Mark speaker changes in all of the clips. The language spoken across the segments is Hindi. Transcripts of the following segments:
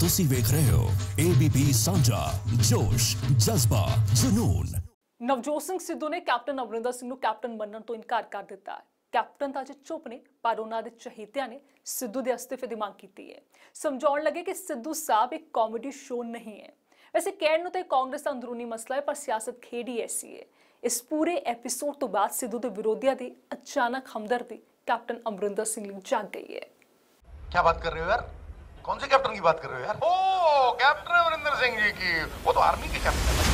Speaker 1: ਤੁਸੀਂ ਵੇਖ ਰਹੇ ਹੋ ABP ਸਾਂਝਾ ਜੋਸ਼ ਜਜ਼ਬਾ ਜਨੂਨ।
Speaker 2: ਨਵਜੋਤ ਸਿੰਘ ਸਿੱਧੂ ਨੇ ਕੈਪਟਨ ਅਮਰਿੰਦਰ ਸਿੰਘ ਨੂੰ ਕੈਪਟਨ ਮੰਨਣ ਤੋਂ ਇਨਕਾਰ ਕਰ ਦਿੱਤਾ ਹੈ। ਕੈਪਟਨ ਤਾਂ ਅਜੇ ਚੁੱਪ ਨੇ, ਪਰ ਉਹਨਾਂ ਦੇ ਚਹੇਤਿਆਂ ਨੇ ਸਿੱਧੂ ਦੇ ਅਸਤੀਫੇ ਦੀ ਮੰਗ ਕੀਤੀ ਹੈ। ਸਮਝਾਉਣ ਲੱਗੇ ਕਿ ਸਿੱਧੂ ਸਾਹਿਬ ਇੱਕ ਕਾਮੇਡੀ ਸ਼ੋਅ ਨਹੀਂ ਹੈ। वैसे ਕਹਿਣ ਨੂੰ ਤਾਂ ਕਾਂਗਰਸ ਦਾ ਅੰਦਰੂਨੀ ਮਸਲਾ ਹੈ, ਪਰ ਸਿਆਸਤ ਖੇਡ ਹੀ ਐਸੀ ਹੈ। ਇਸ ਪੂਰੇ ਐਪੀਸੋਡ ਤੋਂ ਬਾਅਦ ਸਿੱਧੂ ਦੇ ਵਿਰੋਧੀਆਂ ਦੀ ਅਚਾਨਕ ਹਮਦਰਦੀ कैप्टन अमरिंदर सिंह लिए जाग गई है।
Speaker 3: क्या बात कर रहे हो यार? कौन से कैप्टन की बात कर रहे हो यार? ओ कैप्टन अमरिंदर सिंह जी की, वो तो आर्मी के कैप्टन है।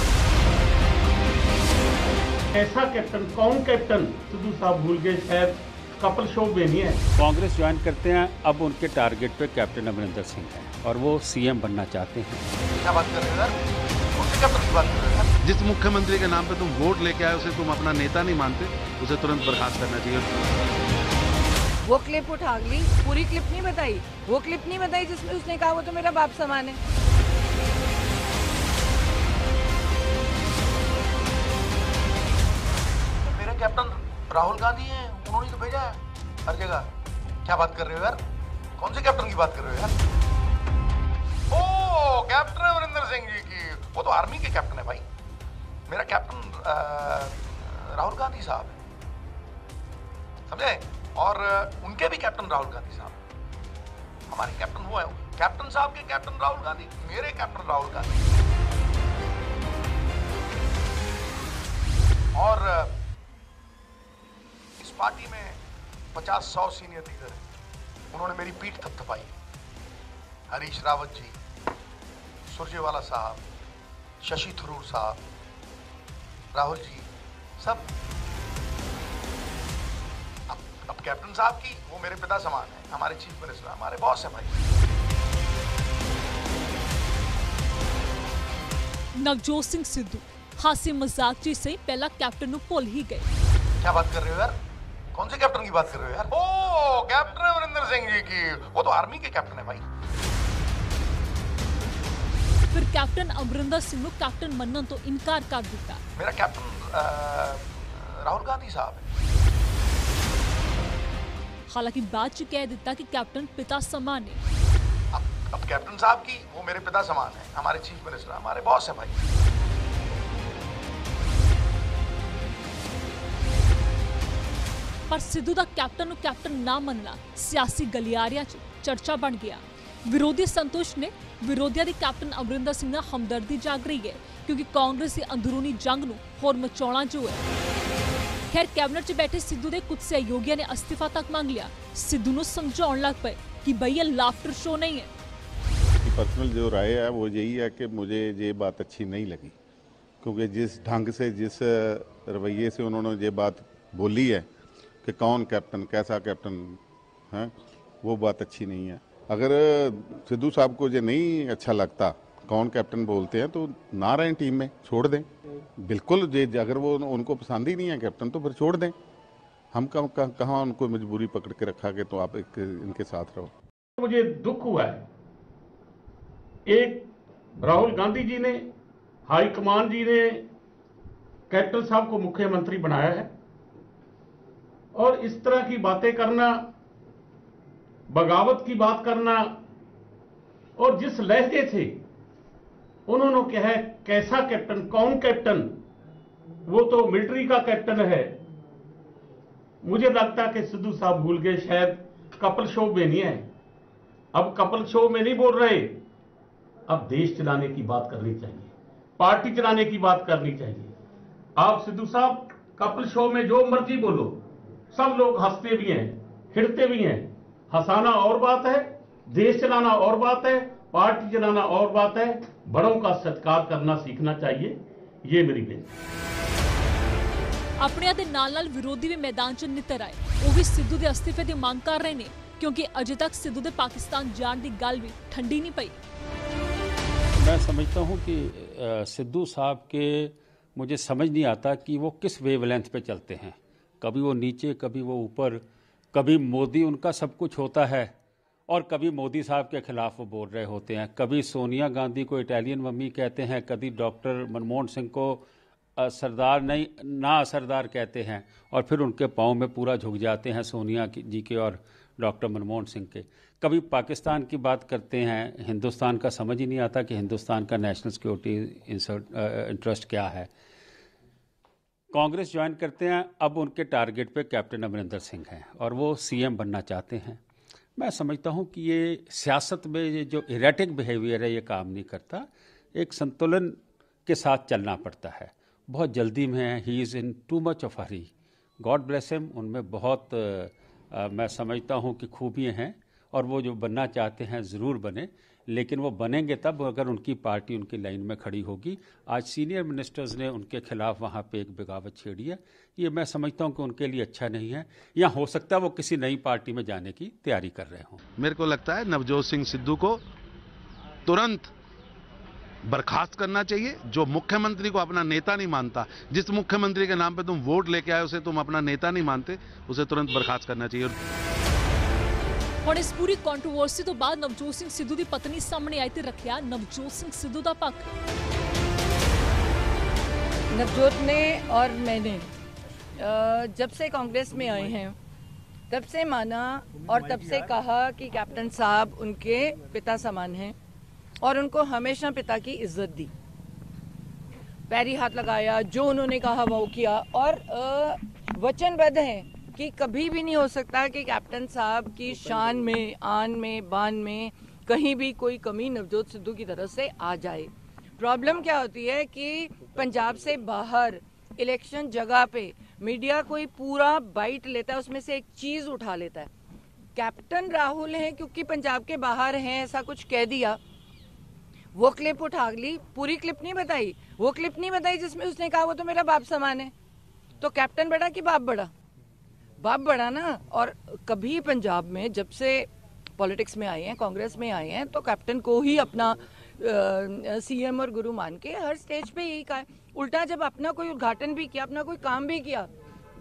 Speaker 4: ऐसा कैप्टन कौन कैप्टन? सिद्धू साहब भूल गए, शायद कपल शो में नहीं है।
Speaker 5: कांग्रेस ज्वाइन करते हैं, अब उनके टारगेट पे कैप्टन अमरिंदर सिंह है और वो सीएम बनना चाहते हैं।
Speaker 3: क्या बात कर रहे हो यार? कौन से कैप्टन की बात कर रहे हो यार?
Speaker 6: जिस मुख्यमंत्री के नाम पे तुम वोट लेके आए उसे तुम अपना नेता नहीं मानते, उसे तुरंत बर्खास्त करना चाहिए।
Speaker 7: वो क्लिप उठा ली, पूरी क्लिप नहीं बताई, वो क्लिप नहीं बताई जिसमें उसने कहा वो तो मेरा बाप समान है।
Speaker 3: मेरे कैप्टन राहुल गांधी हैं, उन्होंने तो भेजा है हर जगह। क्या बात कर रहे हो यार? कौन से कैप्टन की बात कर रहे हो यार? ओ कैप्टन अमरिंदर सिंह जी की, वो तो आर्मी के कैप्टन है भाई। मेरा कैप्टन राहुल गांधी साहब है, समझे? और उनके भी कैप्टन राहुल गांधी साहब। हमारे कैप्टन वो है, कैप्टन साहब के कैप्टन राहुल गांधी, मेरे कैप्टन राहुल गांधी। और इस पार्टी में 50-100 सीनियर लीडर हैं, उन्होंने मेरी पीठ थपथपाई। हरीश रावत जी, सुरजेवाला साहब, शशि थरूर साहब, राहुल जी, सब। अब कैप्टन साहब की, वो मेरे पिता समान है, हमारे चीफ मिनिस्टर, हमारे बॉस हैं भाई।
Speaker 2: नवजोत सिंह सिद्धू हास्य मजाक जी से पहला कैप्टन ਨੂੰ ਭੁੱਲ ਹੀ गए।
Speaker 3: क्या बात कर रहे हो यार? कौन से कैप्टन की बात कर रहे हो यार? ओ कैप्टन अमरिंदर सिंह जी की, वो तो आर्मी के कैप्टन है भाई।
Speaker 2: फिर कैप्टन अमरिंदर सिंह ਨੂੰ कैप्टन ਮੰਨਣ ਤੋਂ ਇਨਕਾਰ ਕਰ ਦਿੱਤਾ।
Speaker 3: मेरा कैप्टन राहुल गांधी साहब है।
Speaker 2: हालांकि बाद च कह दिता कि कैप्टन पिता समान है।
Speaker 3: अब कैप्टन साहब की, वो मेरे पिता समान है, हमारे चीफ मिनिस्टर, हमारे बॉस हैं भाई।
Speaker 2: पर सिद्धू दा कैप्टन ਨੂੰ कैप्टन ना मनना सियासी गलियारियां च चर्चा बन गया। विरोधी संतुष्ट ने विरोधियों की कैप्टन अमरिंदर सिंह ਨਾਲ हमदर्दी जाग रही है, क्योंकि कांग्रेस की अंदरूनी जंग ਨੂੰ ਹੋਰ ਮਚਾਉਣਾ जो है। खैर कैबिनेट च बैठे सिद्धू के कुछ सहयोगियों ने अस्तीफा तक मांग लिया। सिद्धू ਨੂੰ समझाउण लग पे कि भाई ये लाफ्टर शो नहीं है।
Speaker 6: पर्सनल जो राय है वो यही है कि मुझे ये बात अच्छी नहीं लगी, क्योंकि जिस ढंग से, जिस रवैये से उन्होंने ये बात बोली है कि कौन कैप्टन, कैसा कैप्टन है, वो बात अच्छी नहीं है। अगर सिद्धू साहब को ये नहीं अच्छा लगता कौन कैप्टन बोलते हैं तो ना रहें टीम में, छोड़ दें। बिल्कुल, अगर वो उनको पसंद ही नहीं है कैप्टन तो फिर छोड़ दें। हम कहाँ उनको मजबूरी पकड़ के रखा के तो आप इनके साथ रहो।
Speaker 4: मुझे दुख हुआ है, एक राहुल गांधी जी ने, हाईकमान जी ने कैप्टन साहब को मुख्यमंत्री बनाया है, और इस तरह की बातें करना, बगावत की बात करना, और जिस लहजे से उन्होंने कहा है कैसा कैप्टन, कौन कैप्टन, वो तो मिलिट्री का कैप्टन है। मुझे लगता है कि सिद्धू साहब भूल गए, शायद कपल शो में नहीं है। अब कपल शो में नहीं बोल रहे, अब देश चलाने की बात करनी चाहिए, पार्टी चलाने की बात करनी चाहिए। आप सिद्धू साहब कपल शो में जो मर्जी बोलो, सब लोग हंसते भी हैं, हिड़ते भी हैं। हंसाना और बात है, देश चलाना और बात है, पार्टी चलाना और बात है। बड़ों का सत्कार करना सीखना चाहिए, ये मेरी बेनती।
Speaker 2: अपने दे नाल विरोधी भी मैदान च नितर आए, वो भी सिद्धू के अस्तीफे की मांग कर रहे हैं, क्योंकि अजे तक सिद्धू के पाकिस्तान जाने की गल भी ठंडी नहीं पई।
Speaker 5: मैं समझता हूँ कि सिद्धू साहब के, मुझे समझ नहीं आता कि वो किस वेवलेंथ पे चलते हैं। कभी वो नीचे, कभी वो ऊपर, कभी मोदी उनका सब कुछ होता है और कभी मोदी साहब के खिलाफ वो बोल रहे होते हैं। कभी सोनिया गांधी को इटालियन मम्मी कहते हैं, कभी डॉक्टर मनमोहन सिंह को सरदार नहीं ना असरदार कहते हैं, और फिर उनके पाँव में पूरा झुक जाते हैं सोनिया जी के और डॉक्टर मनमोहन सिंह के। कभी पाकिस्तान की बात करते हैं, हिंदुस्तान का समझ ही नहीं आता कि हिंदुस्तान का नेशनल सिक्योरिटी इंटरेस्ट क्या है। कांग्रेस ज्वाइन करते हैं, अब उनके टारगेट पे कैप्टन अमरिंदर सिंह हैं और वो सीएम बनना चाहते हैं। मैं समझता हूँ कि ये सियासत में ये जो इरेटिक बिहेवियर है ये काम नहीं करता, एक संतुलन के साथ चलना पड़ता है। बहुत जल्दी में है, he is in too much of Hari. God bless him, उनमें बहुत मैं समझता हूँ कि खूबियाँ हैं और वो जो बनना चाहते हैं ज़रूर बने, लेकिन वो बनेंगे तब अगर उनकी पार्टी उनकी लाइन में खड़ी होगी। आज सीनियर मिनिस्टर्स ने उनके खिलाफ वहाँ पे एक बगावत छेड़ी है, ये मैं समझता हूँ कि उनके लिए अच्छा नहीं है, या हो सकता है वो किसी नई पार्टी में जाने की तैयारी कर रहे हों।
Speaker 8: मेरे को लगता है नवजोत सिंह सिद्धू को तुरंत बर्खास्त करना चाहिए। जो मुख्यमंत्री को अपना नेता नहीं मानता, जिस मुख्यमंत्री के नाम पे तुम वोट लेके आए उसे तुम अपना नेता नहीं मानते, उसे तुरंत बर्खास्त करना चाहिए।
Speaker 2: ਹੁਣ ਇਸ ਪੂਰੀ ਕੰਟਰੋਵਰਸੀ ਤੋਂ ਬਾਅਦ ਨਵਜੋਤ ਸਿੰਘ ਸਿੱਧੂ ਦੀ ਪਤਨੀ ਸਾਹਮਣੇ ਆਈ ਤੇ ਰੱਖਿਆ ਨਵਜੋਤ ਸਿੰਘ ਸਿੱਧੂ ਦਾ ਪੱਖ।
Speaker 7: नवजोत ने और मैंने जब से कांग्रेस में आए हैं तब से माना और तब से कहा कि कैप्टन साहब उनके पिता समान हैं और उनको हमेशा पिता की इज्जत दी, पैरी हाथ लगाया, जो उन्होंने कहा वो किया और वचनबद्ध हैं कि कभी भी नहीं हो सकता कि कैप्टन साहब की शान में, आन में, बान में कहीं भी कोई कमी नवजोत सिद्धू की तरफ से आ जाए। प्रॉब्लम क्या होती है कि पंजाब से बाहर इलेक्शन जगह पे मीडिया कोई पूरा बाइट लेता है, उसमें से एक चीज उठा लेता है। कैप्टन राहुल हैं क्योंकि पंजाब के बाहर हैं ऐसा कुछ कह दिया, वो क्लिप उठा ली, पूरी क्लिप नहीं बताई, वो क्लिप नहीं बताई जिसमें उसने कहा वो तो मेरा बाप समान है। तो कैप्टन बड़ा कि बाप बड़ा? बाप बड़ा ना। और कभी पंजाब में जब से पॉलिटिक्स में आए हैं, कांग्रेस में आए हैं, तो कैप्टन को ही अपना सीएम और गुरु मान के हर स्टेज पे यही कहा है। उल्टा जब अपना कोई उद्घाटन भी किया, अपना कोई काम भी किया,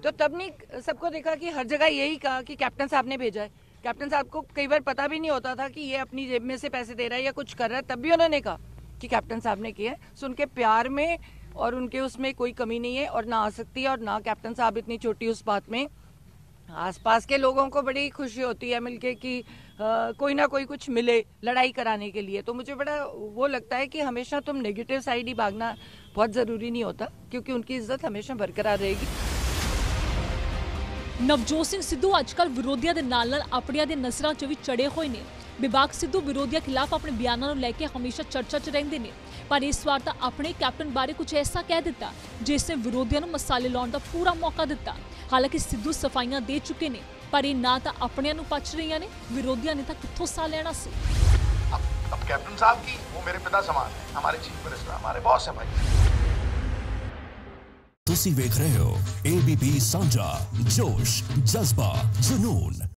Speaker 7: तो तब नहीं सबको देखा कि हर जगह यही कहा कि कैप्टन साहब ने भेजा है। कैप्टन साहब को कई बार पता भी नहीं होता था कि ये अपनी जेब में से पैसे दे रहा है या कुछ कर रहा है, तब भी उन्होंने कहा कि कैप्टन साहब ने किया है। सो उनके प्यार में और उनके उसमें कोई कमी नहीं है और ना आ सकती है। और ना कैप्टन साहब इतनी छोटी उस बात में, आसपास के लोगों को बड़ी खुशी होती है मिलके कि कोई ना कोई कुछ मिले लड़ाई कराने के लिए। तो मुझे बड़ा वो लगता है कि हमेशा तुम नेगेटिव साइड ही भागना बहुत जरूरी नहीं होता, क्योंकि उनकी इज्जत हमेशा बरकरार रहेगी।
Speaker 2: ਨਵਜੋਤ ਸਿੰਘ ਸਿੱਧੂ ਅੱਜਕੱਲ ਵਿਰੋਧੀਆਂ ਦੇ ਨਾਲ ਆਪਣੀਆਂ ਦੇ ਨਜ਼ਰਾਂ 'ਚ ਵੀ ਚੜੇ ਹੋਏ ਨੇ। ਵਿਭਾਗ ਸਿੱਧੂ ਵਿਰੋਧੀਆਂ ਖਿਲਾਫ ਆਪਣੇ ਬਿਆਨਾਂ ਨੂੰ ਲੈ ਕੇ ਹਮੇਸ਼ਾ ਚਰਚਾ 'ਚ ਰਹਿੰਦੇ ਨੇ, ਪਰ ਇਸ ਵਾਰ ਤਾਂ ਆਪਣੇ ਕੈਪਟਨ ਬਾਰੇ ਕੁਝ ਐਸਾ ਕਹਿ ਦਿੱਤਾ ਜਿਸ ਨੇ ਵਿਰੋਧੀਆਂ ਨੂੰ ਮਸਾਲੇ ਲਾਉਣ ਦਾ ਪੂਰਾ ਮੌਕਾ ਦਿੱਤਾ। ਹਾਲਾਂਕਿ ਸਿੱਧੂ ਸਫਾਈਆਂ ਦੇ ਚੁੱਕੇ ਨੇ, ਪਰ ਇਹ ਨਾ ਤਾਂ ਆਪਣਿਆਂ ਨੂੰ ਪਚ ਰਹੀਆਂ ਨੇ, ਵਿਰੋਧੀਆਂ ਨੇ ਤਾਂ ਕਿੱਥੋਂ ਸਾਹ ਲੈਣਾ ਸੀ।
Speaker 3: अब कैप्टन साहब की वो मेरे पिता समान है, हमारे चीफ मिनिस्टर, हमारे बॉस है भाई।
Speaker 1: ਤੁਸੀਂ ਵੇਖ ਰਹੇ ਹੋ ABP ਸਾਂਝਾ, ਜੋਸ਼, ਜਜ਼ਬਾ, ਜਨੂਨ।